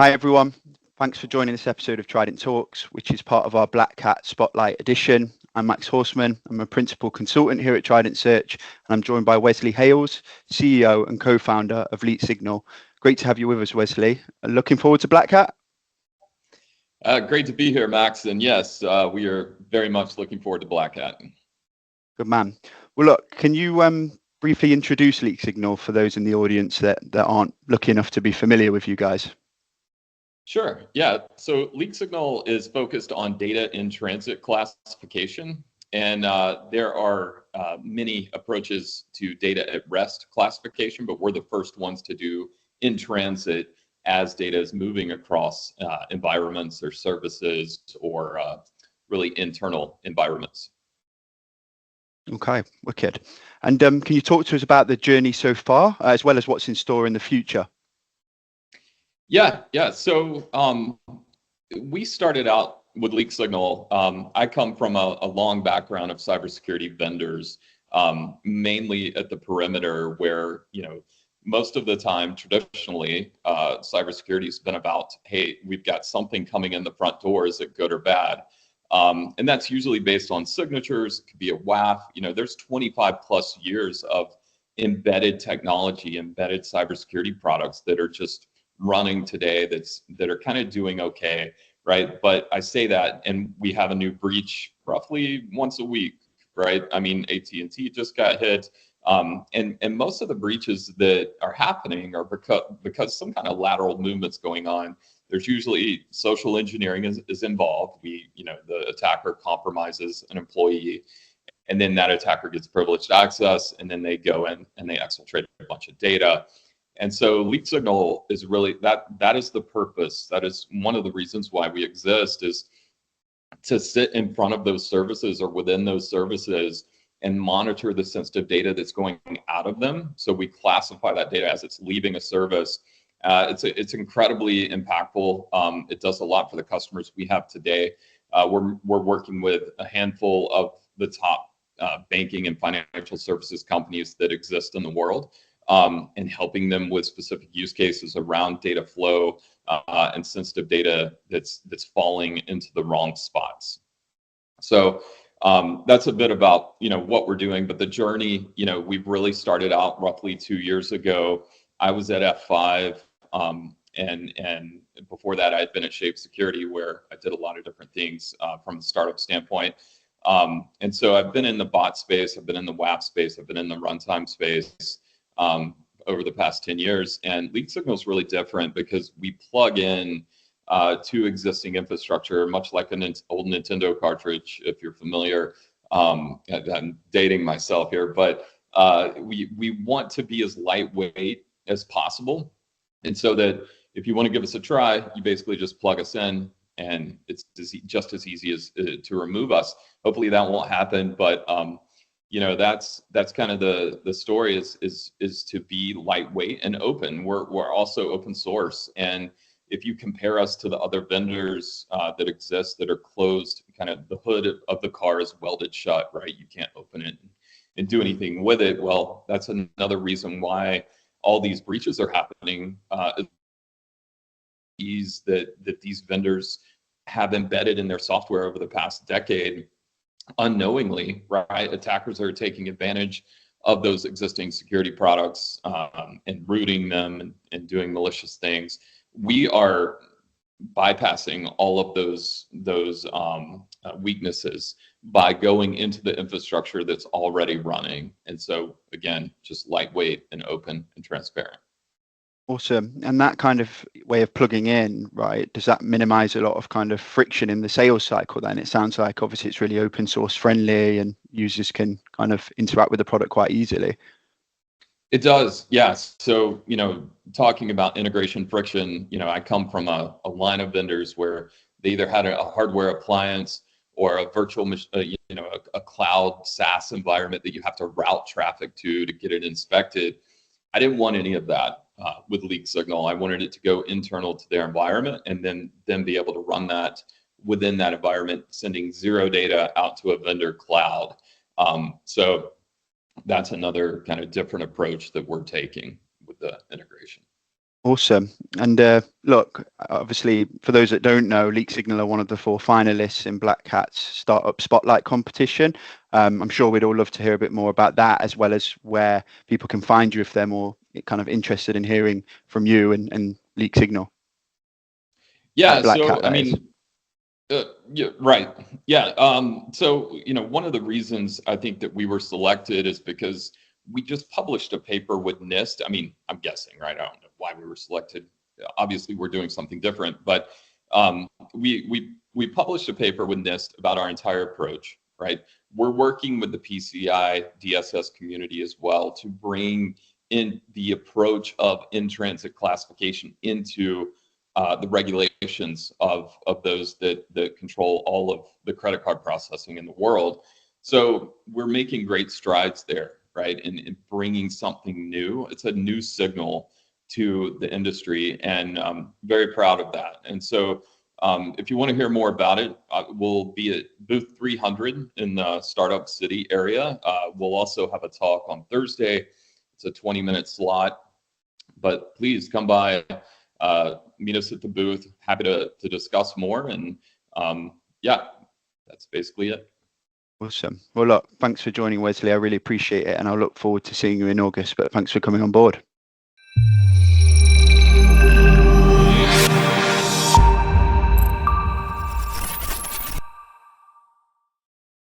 Hi everyone, thanks for joining this episode of Trident Talks, which is part of our Black Hat Spotlight edition. I'm Max Horseman, I'm a principal consultant here at Trident Search, and I'm joined by Wesley Hales, CEO and co-founder of LeakSignal. Great to have you with us, Wesley. Looking forward to Black Hat? Great to be here, Max, and yes, we are very much looking forward to Black Hat. Good man. Well, look, can you briefly introduce LeakSignal for those in the audience that aren't lucky enough to be familiar with you guys? Sure, yeah. So LeakSignal is focused on data in transit classification, and there are many approaches to data at rest classification, but we're the first ones to do in transit as data is moving across environments or services or really internal environments. Okay, wicked. And can you talk to us about the journey so far, as well as what's in store in the future? Yeah. So we started out with LeakSignal. I come from a long background of cybersecurity vendors, mainly at the perimeter, where most of the time, traditionally, cybersecurry has been about, hey, we've got something coming in the front door. Is it good or bad? And that's usually based on signatures. It could be a WAF. There's 25 plus years of embedded technology, embedded cybersecurity products that are just running today that are kind of doing okay, right? But I say that, and we have a new breach roughly once a week, right? I mean, AT&T just got hit, and most of the breaches that are happening are because some kind of lateral movement's going on. There's usually social engineering is involved. The attacker compromises an employee, and then that attacker gets privileged access, and then they go in and they exfiltrate a bunch of data. And so LeakSignal is really that is the purpose. That is one of the reasons why we exist, is to sit in front of those services or within those services and monitor the sensitive data that's going out of them. So we classify that data as it's leaving a service. It's incredibly impactful. It does a lot for the customers we have today. We're working with a handful of the top banking and financial services companies that exist in the world. And helping them with specific use cases around data flow and sensitive data that's falling into the wrong spots. So that's a bit about what we're doing, but the journey, we've really started out roughly 2 years ago. I was at F5, and before that, I had been at Shape Security, where I did a lot of different things from a startup standpoint. And so I've been in the bot space, I've been in the WAF space, I've been in the runtime space over the past 10 years. And LeakSignal is really different because we plug in to existing infrastructure, much like an old Nintendo cartridge, if you're familiar. I'm dating myself here, but we want to be as lightweight as possible. And so that if you want to give us a try, you basically just plug us in, and it's just as easy as to remove us. Hopefully that won't happen, but that's kind of the story is to be lightweight and open. We're also open source, and if you compare us to the other vendors that exist that are closed, kind of the hood of the car is welded shut, right? You can't open it and do anything with it. Well, that's another reason why all these breaches are happening. That these vendors have embedded in their software over the past decade, unknowingly, right? Attackers are taking advantage of those existing security products and rooting them and doing malicious things. We are bypassing all of those weaknesses by going into the infrastructure that's already running. And so again, just lightweight and open and transparent. Awesome. And that kind of way of plugging in, right, does that minimize a lot of kind of friction in the sales cycle then? It sounds like obviously it's really open source friendly and users can kind of interact with the product quite easily. It does, yes. So, talking about integration friction, I come from a line of vendors where they either had a hardware appliance or a virtual, a cloud SaaS environment that you have to route traffic to get it inspected. I didn't want any of that with LeakSignal. I wanted it to go internal to their environment and then be able to run that within that environment, sending zero data out to a vendor cloud. So that's another kind of different approach that we're taking with the integration. Awesome. And look, obviously, for those that don't know, LeakSignal are one of the 4 finalists in Black Hat's Startup Spotlight competition. I'm sure we'd all love to hear a bit more about that, as well as where people can find you if they're more kind of interested in hearing from you and LeakSignal. Yeah. Black So, Hat, I that is. mean, yeah, right. Yeah. So, one of the reasons I think that we were selected is because we just published a paper with NIST. I mean, I'm guessing, right? I don't know why we were selected. Obviously, we're doing something different, but we published a paper with NIST about our entire approach, right? We're working with the PCI DSS community as well to bring in the approach of in-transit classification into the regulations of those that control all of the credit card processing in the world. So we're making great strides there, right? In bringing something new. It's a new signal to the industry, and I'm very proud of that. And so if you want to hear more about it, we'll be at booth 300 in the Startup City area. We'll also have a talk on Thursday. It's a 20-minute slot, but please come by, meet us at the booth. Happy to discuss more. And yeah, that's basically it. Awesome. Well, look, thanks for joining, Wesley. I really appreciate it, and I'll look forward to seeing you in August, but thanks for coming on board.